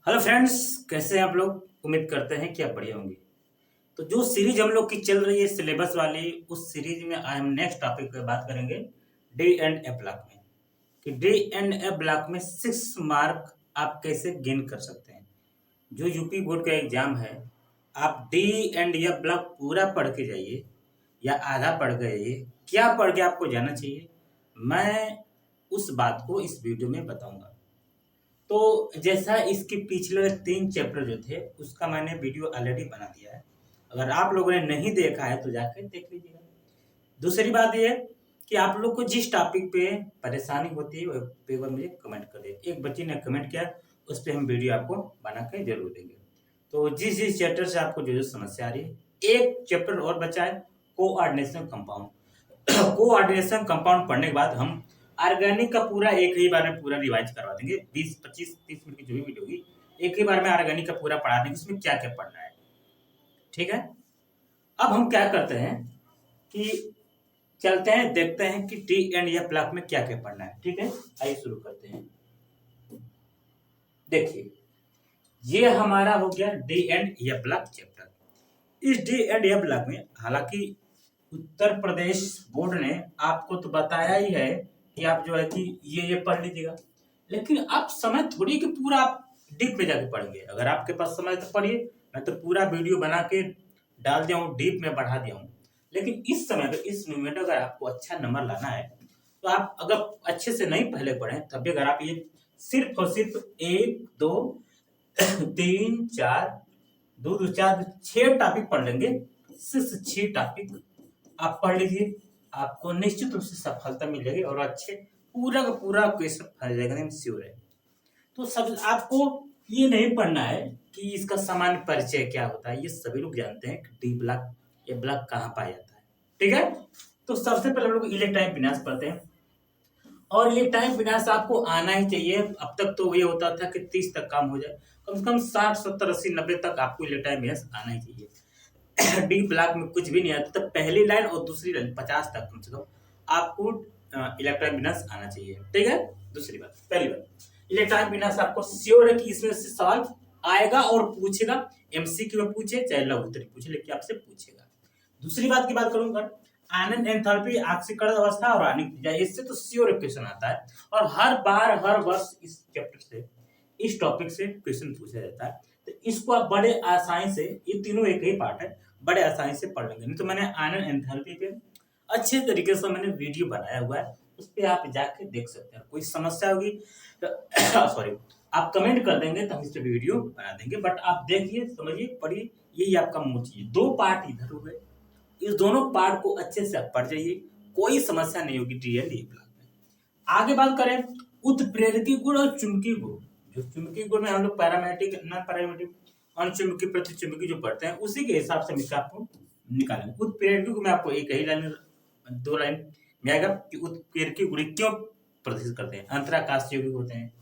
Hello friends, कैसे हैं आप लोग। उम्मीद करते हैं कि आप बढ़िया होंगे। तो जो सीरीज हम लोग की चल रही है सिलेबस वाली, उस सीरीज में आज हम नेक्स्ट टॉपिक पे बात करेंगे डी एंड ए ब्लॉक में, कि डी एंड ए ब्लॉक में 6 मार्क आप कैसे गेन कर सकते हैं। जो यूपी बोर्ड का एग्जाम है, आप डी एंड या ब्लॉक पूरा पढ़ के जाइए या आधा पढ़ के जाइए, क्या पढ़ के आपको जाना चाहिए, मैं उस बात को इस वीडियो में बताऊंगा। तो जैसा इसके पिछले 3 चैप्टर जो थे उसका मैंने वीडियो ऑलरेडी बना दिया है। अगर आप लोगों ने नहीं देखा है तो जाकर देख लीजिएगा। दूसरी बात ये कि आप लोग को जिस टॉपिक पे परेशानी होती है वो पे वो मुझे कमेंट कर दे। एक बच्ची ने कमेंट किया, उस पर हम वीडियो आपको बना के जरूर देंगे। तो जिस जिस चैप्टर से आपको जो जो समस्या आ रही है, एक चैप्टर और बचा है, कोऑर्डिनेशन कंपाउंड। कोऑर्डिनेशन कंपाउंड पढ़ने के बाद हम ऑर्गेनिक का पूरा एक ही बार में पूरा रिवाइज करवा देंगे। 20 25 30 मिनट की जो भी वीडियो होगी, एक ही बार में ऑर्गेनिक का पूरा पढ़ा देंगे, उसमें क्या क्या पढ़ना है। ठीक है। अब हम क्या करते हैं कि चलते हैं, देखते हैं कि टी एंड या ब्लॉक में क्या क्या पढ़ना है। ठीक है, आइए शुरू करते हैं। देखिए, ये हमारा हो गया डी एंड या ब्लॉक चैप्टर। इस डी एंड या ब्लॉक में हालांकि उत्तर प्रदेश बोर्ड ने आपको तो बताया ही है कि आप जो है कि ये पढ़ लीजिएगा, लेकिन आप समय थोड़ी कि पूरा आप डीप में जाके पढ़ेंगे। अगर आपके पास समय तो पढ़िए, मैं तो पूरा वीडियो बना के डाल दिया हूँ, डीप में बढ़ा दिया हूँ। लेकिन इस समय पे इस मूवमेंट अगर आपको अच्छा नंबर लाना है तो आप अगर अच्छे से नहीं पहले पढ़े, तब भी अगर आप ये सिर्फ और सिर्फ 1 2 3 4 2 2 4 6 टॉपिक पढ़ लेंगे, सिर्फ 6 टॉपिक आप पढ़ लीजिए, आपको निश्चित रूप से सफलता मिल जाएगी और अच्छे पूरा का पूरा क्वेश्चन फंस जाएगा, नहीं श्योर है। तो सब आपको ये नहीं पढ़ना है कि इसका सामान्य परिचय क्या होता है, ये सभी लोग जानते हैं कि डी ब्लॉक ये ब्लॉक कहाँ पाया जाता है। ठीक है। तो सबसे पहले हम लोग इलेक्ट्रॉनिक विन्यास पढ़ते हैं, और इलेक्ट्रॉनिक विन्यास आपको आना ही चाहिए। अब तक तो ये होता था कि 30 तक काम हो जाए, कम से कम 60 70 80 90 तक आपको इलेक्ट्रॉनिक विन्यास आना ही चाहिए। डी ब्लॉक में कुछ भी नहीं आता, तो पहली लाइन और दूसरी लाइन 50 तक कम से कम आपको इलेक्ट्रॉनिक विन्यास आना चाहिए। ठीक है। दूसरी बात, पहली बात, इलेक्ट्रॉनिक विन्यास आपको श्योर है कि इसमें से सवाल आएगा और पूछेगा, एमसीक्यू में पूछे चाहे लघु उत्तरी पूछे, लेकिन आपसे पूछेगा। दूसरी बात की बात करूंगा, आनंद एंथैल्पी ऑक्सीकरण अवस्था और रासायनिक क्रिया, इससे तो श्योर क्वेश्चन आता है और हर बार हर वर्ष इस चैप्टर से इस टॉपिक से क्वेश्चन पूछा जाता है। तो इसको आप बड़े आसानी से, ये तीनों एक ही पार्ट है, बड़े आसानी से पढ़ लेंगे। नहीं तो मैंने आनंद एंथैल्पी पे अच्छे तरीके से मैंने वीडियो बनाया हुआ है, उस पर आप जाके देख सकते हैं। कोई समस्या होगी तो सॉरी आप कमेंट कर देंगे तो हम इस पे वीडियो बना देंगे, बट आप देखिए समझिए पढ़िए, यही आपका मोच है। 2 पार्ट इधर हो गए, इस दोनों पार्ट को अच्छे से आप पढ़ जाइए, कोई समस्या नहीं होगी टी एंड ए ब्लॉक में। आगे बात करें उत्प्रेरकी गुण और चुंबकीय गुण। जो चुंबकीय गुण में हम लोग पैरामेग्नेटिक नॉन पैरामेग्नेटिक अणुचुंबकीय प्रतिचुंबकीय जो पढ़ते हैं, उसी के हिसाब से हम आपको निकालेंगे। उत्प्रेरकी गुण में आपको एक ही लाइन 2 लाइन में आएगा कि उत्प्रेरकी गुण क्यों प्रदर्शित करते हैं, अंतराकाशीय यौगिक होते हैं।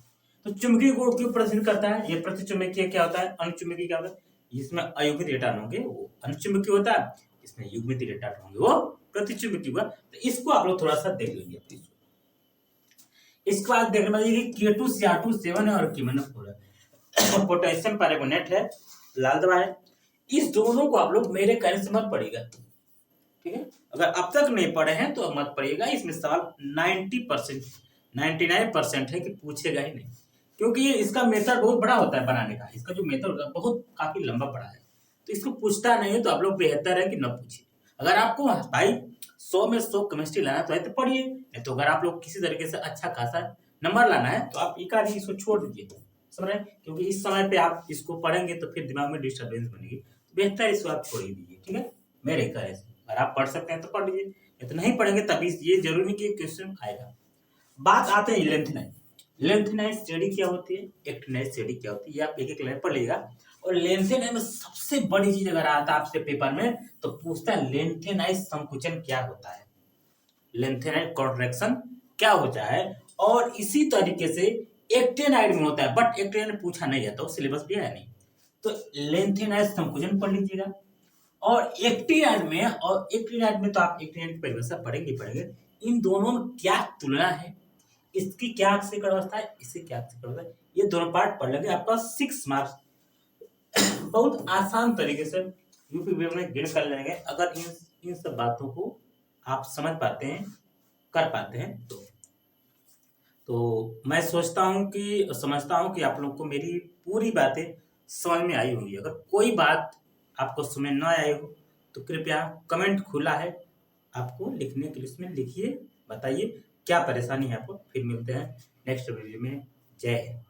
तो चुंबकीय गुण क्यों प्रदर्शित करता है, ये प्रतिचुंबकीय क्या होता है, अणुचुंबकीय क्या होता है, इसमें अयुग्मित इलेक्ट्रॉन होंगे वो अणुचुंबकीय होता है, इसमें युग्मित इलेक्ट्रॉन होंगे वो प्रतिचुंबकीय हुआ। तो इसको आप लोग थोड़ा सा देख लेंगे प्लीज। इसके बाद देखना चाहिए कि K2Cr2 7 है और KMnO4 है, पोटेशियम परमैंगनेट है, लाल दवा है। इस दोनों को आप लोग मेरे कहने से मत पढ़िएगा। ठीक है, अगर अब तक नहीं पढ़े हैं तो मत पढ़िएगा। इसमें सवाल 90% 99% है कि पूछेगा ही नहीं, क्योंकि ये इसका मेथड बहुत बड़ा होता है बनाने का। इसका जो मेथड होता है बहुत काफी लंबा बड़ा है, तो इसको पूछता नहीं है, तो आप लोग बेहतर है कि न पूछिए। अगर आपको भाई 100 में 100 केमिस्ट्री लाना तो है तो पढ़िए, नहीं तो अगर आप लोग किसी तरीके से अच्छा खासा नंबर लाना है तो आप एक आधी इसको छोड़ दीजिए, समझ रहे हैं। क्योंकि इस समय पे आप इसको पढ़ेंगे तो फिर दिमाग में डिस्टर्बेंस बनेगी, तो बेहतर इसको आप छोड़ ही दीजिए। ठीक है, मेरे कहने से अगर आप पढ़ सकते हैं तो पढ़ लीजिए, नहीं तो नहीं पढ़ेंगे तभी ये जरूरी नहीं कि क्वेश्चन आएगा। बात आते हैं लेंथेनाइज। लेंथेनाइज स्टडी क्या होती है, एक्टिनाइज स्टडी क्या होती है, ये आप एक एक लाइन पढ़ लीजिएगा। और लेंथेनाइज में सबसे बड़ी चीज अगर आता है आपसे पेपर में तो पूछता है लेंथेनाइज संकुचन क्या होता है, लेंथेनाइज कॉन्ट्रैक्शन क्या होता है। और इसी तरीके से एक्टिनाइड में होता है, बट एक्टिनाइड में पूछा नहीं जाता, वो सिलेबस भी है नहीं। तो लेंथेनाइज संकुचन पढ़ लीजिएगा। और एक्टिनाइड में तो आप एक्टिनाइड की परिभाषा पढ़ेंगे पढ़ेंगे। इन दोनों में क्या तुलना है, इसकी क्या अक्सीकरण अवस्था है, इसकी क्या अक्सीकरण अवस्था है, ये दोनों पार्ट पढ़ लेंगे, आपका 6 मार्क्स बहुत आसान तरीके से यूपी में गेन कर लेंगे अगर इन सब बातों को आप समझ पाते हैं, कर पाते हैं तो मैं सोचता हूं कि समझता हूं कि आप लोग को मेरी पूरी बातें समझ में आई होंगी। अगर कोई बात आपको समझ ना आई हो तो कृपया कमेंट खुला है आपको लिखने के लिए, उसमें लिखिए, बताइए क्या परेशानी है आपको। फिर मिलते हैं नेक्स्ट वीडियो में। जय हिंद।